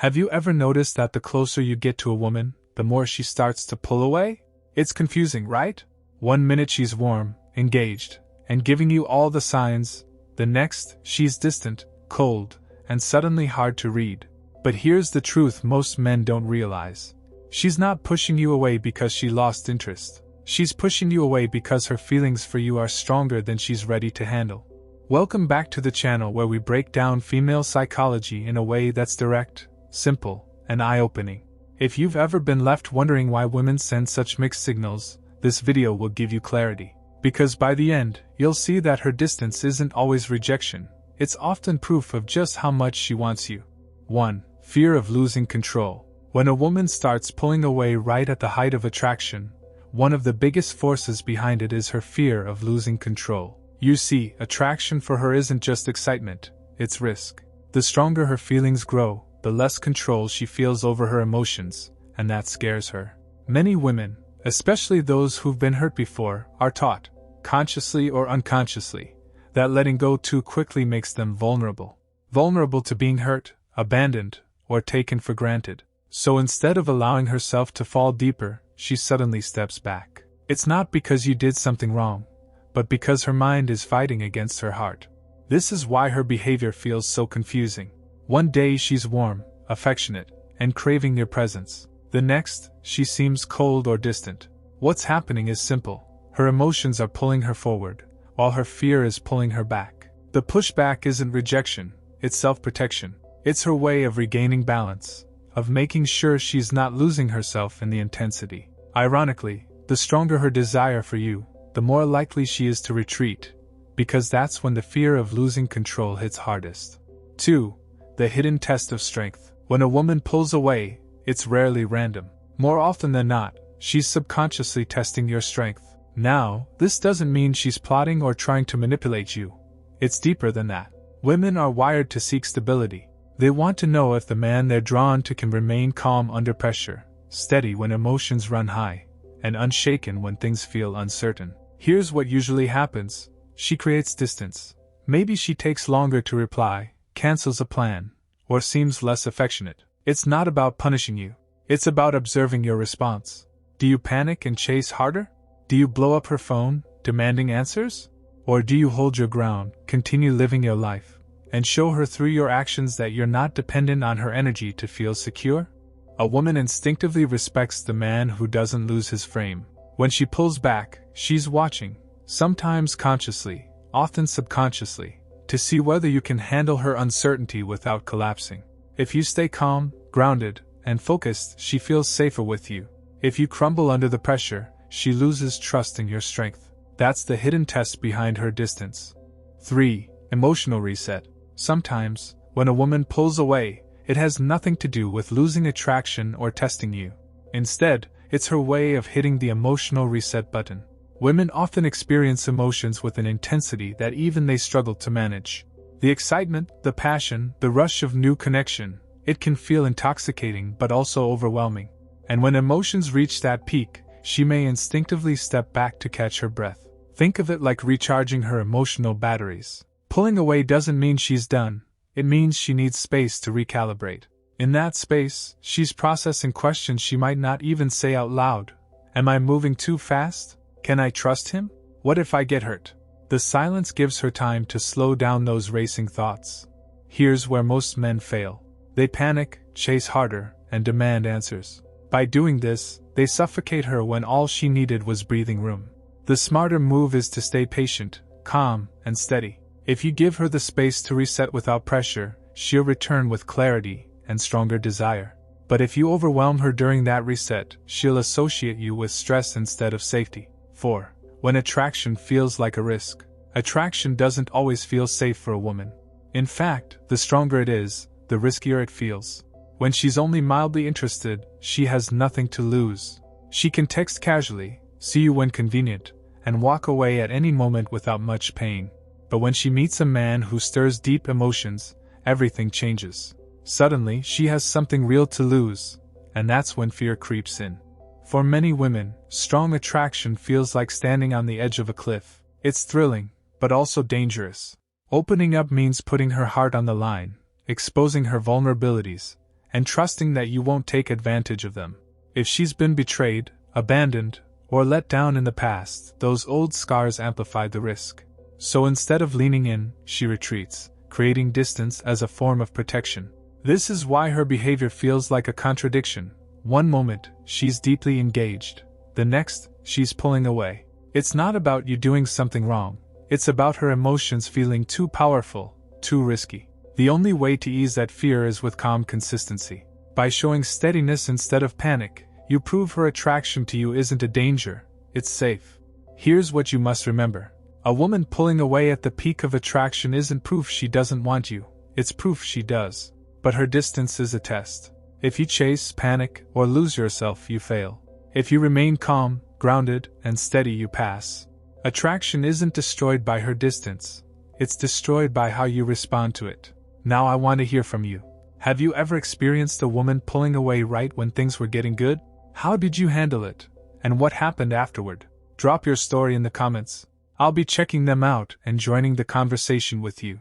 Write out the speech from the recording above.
Have you ever noticed that the closer you get to a woman, the more she starts to pull away? It's confusing, right? One minute she's warm, engaged, and giving you all the signs, the next, she's distant, cold, and suddenly hard to read. But here's the truth most men don't realize. She's not pushing you away because she lost interest. She's pushing you away because her feelings for you are stronger than she's ready to handle. Welcome back to the channel where we break down female psychology in a way that's direct, simple, and eye-opening. If you've ever been left wondering why women send such mixed signals, this video will give you clarity. Because by the end, you'll see that her distance isn't always rejection, it's often proof of just how much she wants you. 1. Fear of losing control. When a woman starts pulling away right at the height of attraction, one of the biggest forces behind it is her fear of losing control. You see, attraction for her isn't just excitement, it's risk. The stronger her feelings grow, the less control she feels over her emotions, and that scares her. Many women, especially those who've been hurt before, are taught, consciously or unconsciously, that letting go too quickly makes them vulnerable. Vulnerable to being hurt, abandoned, or taken for granted. So instead of allowing herself to fall deeper, she suddenly steps back. It's not because you did something wrong, but because her mind is fighting against her heart. This is why her behavior feels so confusing. One day she's warm, affectionate, and craving your presence. The next, she seems cold or distant. What's happening is simple. Her emotions are pulling her forward, while her fear is pulling her back. The pushback isn't rejection, it's self-protection. It's her way of regaining balance, of making sure she's not losing herself in the intensity. Ironically, the stronger her desire for you, the more likely she is to retreat, because that's when the fear of losing control hits hardest. 2. The hidden test of strength. When a woman pulls away, it's rarely random. More often than not, she's subconsciously testing your strength. Now, this doesn't mean she's plotting or trying to manipulate you. It's deeper than that. Women are wired to seek stability. They want to know if the man they're drawn to can remain calm under pressure, steady when emotions run high, and unshaken when things feel uncertain. Here's what usually happens. She creates distance. Maybe she takes longer to reply, cancels a plan, or seems less affectionate. It's not about punishing you. It's about observing your response. Do you panic and chase harder? Do you blow up her phone, demanding answers? Or do you hold your ground, continue living your life, and show her through your actions that you're not dependent on her energy to feel secure? A woman instinctively respects the man who doesn't lose his frame. When she pulls back, she's watching, sometimes consciously, often subconsciously, to see whether you can handle her uncertainty without collapsing. If you stay calm, grounded, and focused, she feels safer with you. If you crumble under the pressure, she loses trust in your strength. That's the hidden test behind her distance. 3. Emotional reset. Sometimes, when a woman pulls away, it has nothing to do with losing attraction or testing you. Instead, it's her way of hitting the emotional reset button. Women often experience emotions with an intensity that even they struggle to manage. The excitement, the passion, the rush of new connection, it can feel intoxicating but also overwhelming. And when emotions reach that peak, she may instinctively step back to catch her breath. Think of it like recharging her emotional batteries. Pulling away doesn't mean she's done, it means she needs space to recalibrate. In that space, she's processing questions she might not even say out loud. Am I moving too fast? Can I trust him? What if I get hurt? The silence gives her time to slow down those racing thoughts. Here's where most men fail. They panic, chase harder, and demand answers. By doing this, they suffocate her when all she needed was breathing room. The smarter move is to stay patient, calm, and steady. If you give her the space to reset without pressure, she'll return with clarity and stronger desire. But if you overwhelm her during that reset, she'll associate you with stress instead of safety. 4. When attraction feels like a risk. Attraction doesn't always feel safe for a woman. In fact, the stronger it is, the riskier it feels. When she's only mildly interested, she has nothing to lose. She can text casually, see you when convenient, and walk away at any moment without much pain. But when she meets a man who stirs deep emotions, everything changes. Suddenly, she has something real to lose, and that's when fear creeps in. For many women, strong attraction feels like standing on the edge of a cliff. It's thrilling, but also dangerous. Opening up means putting her heart on the line, exposing her vulnerabilities, and trusting that you won't take advantage of them. If she's been betrayed, abandoned, or let down in the past, those old scars amplify the risk. So instead of leaning in, she retreats, creating distance as a form of protection. This is why her behavior feels like a contradiction. One moment, she's deeply engaged. The next, she's pulling away. It's not about you doing something wrong. It's about her emotions feeling too powerful, too risky. The only way to ease that fear is with calm consistency. By showing steadiness instead of panic, you prove her attraction to you isn't a danger, it's safe. Here's what you must remember. A woman pulling away at the peak of attraction isn't proof she doesn't want you, it's proof she does. But her distance is a test. If you chase, panic, or lose yourself, you fail. If you remain calm, grounded, and steady, you pass. Attraction isn't destroyed by her distance. It's destroyed by how you respond to it. Now I want to hear from you. Have you ever experienced a woman pulling away right when things were getting good? How did you handle it? And what happened afterward? Drop your story in the comments. I'll be checking them out and joining the conversation with you.